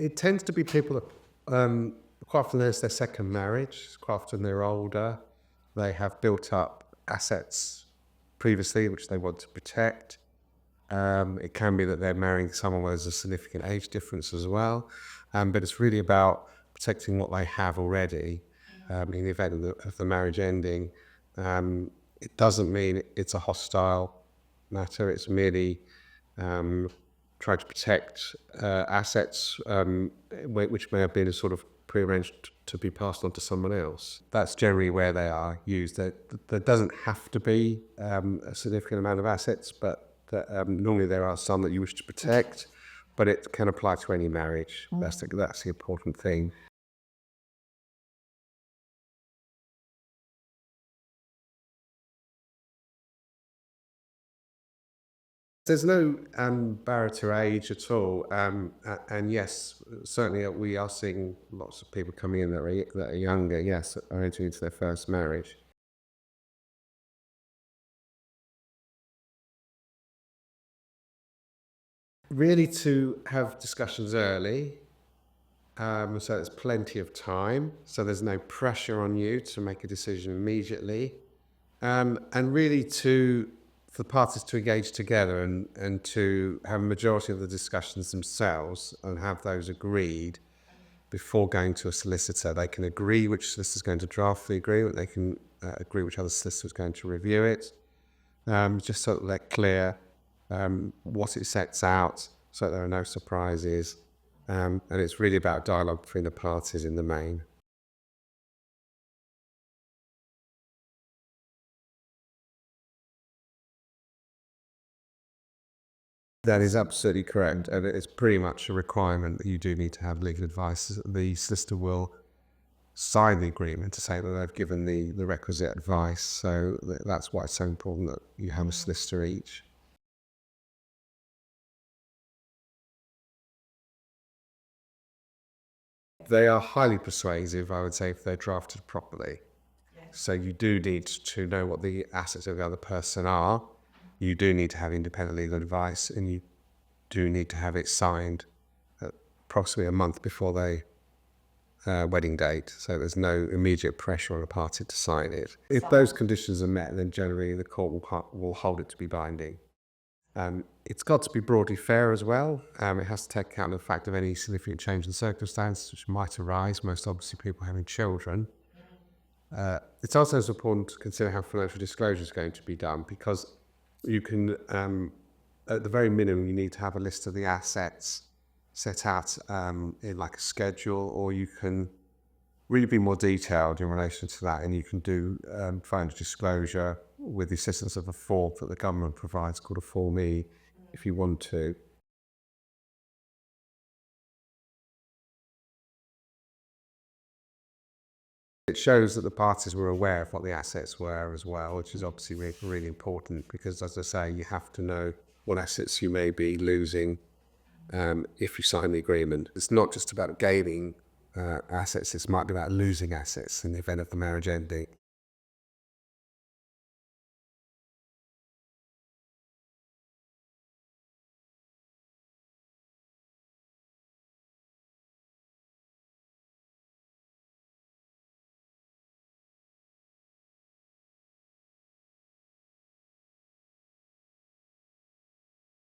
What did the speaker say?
It tends to be people that, quite often there's their second marriage, quite often they're older, they have built up assets previously which they want to protect. It can be that they're marrying someone where there's a significant age difference as well, but it's really about protecting what they have already in the event of the marriage ending. It doesn't mean it's a hostile matter, it's merely trying to protect assets which may have been sort of prearranged to be passed on to someone else. That's generally where they are used. There doesn't have to be a significant amount of assets, but normally there are some that you wish to protect, but it can apply to any marriage. That's the important thing. There's no barrier to age at all, and yes, certainly we are seeing lots of people coming in that are younger, yes, are entering into their first marriage. Really to have discussions early, so there's plenty of time, so there's no pressure on you to make a decision immediately, and really for the parties to engage together and to have a majority of the discussions themselves and have those agreed before going to a solicitor. They can agree which solicitor is going to draft the agreement, they can agree which other solicitor is going to review it, just so that they're clear what it sets out, so that there are no surprises, and it's really about dialogue between the parties in the main. That is absolutely correct, and it's pretty much a requirement that you do need to have legal advice. The solicitor will sign the agreement to say that they've given the requisite advice, so that's why it's so important that you have a solicitor each. They are highly persuasive, I would say, if they're drafted properly. So you do need to know what the assets of the other person are. You do need to have independent legal advice, and you do need to have it signed approximately a month before their wedding date. So there's no immediate pressure on a party to sign it. If those conditions are met, then generally the court will hold it to be binding. It's got to be broadly fair as well. It has to take account of the fact of any significant change in circumstances which might arise, most obviously people having children. It's also important to consider how financial disclosure is going to be done, because you can, at the very minimum, you need to have a list of the assets set out in like a schedule, or you can really be more detailed in relation to that, and you can do financial disclosure with the assistance of a form that the government provides called a Form E, if you want to. It shows that the parties were aware of what the assets were as well, which is obviously really, really important, because, as I say, you have to know what assets you may be losing if you sign the agreement. It's not just about gaining assets, it might be about losing assets in the event of the marriage ending.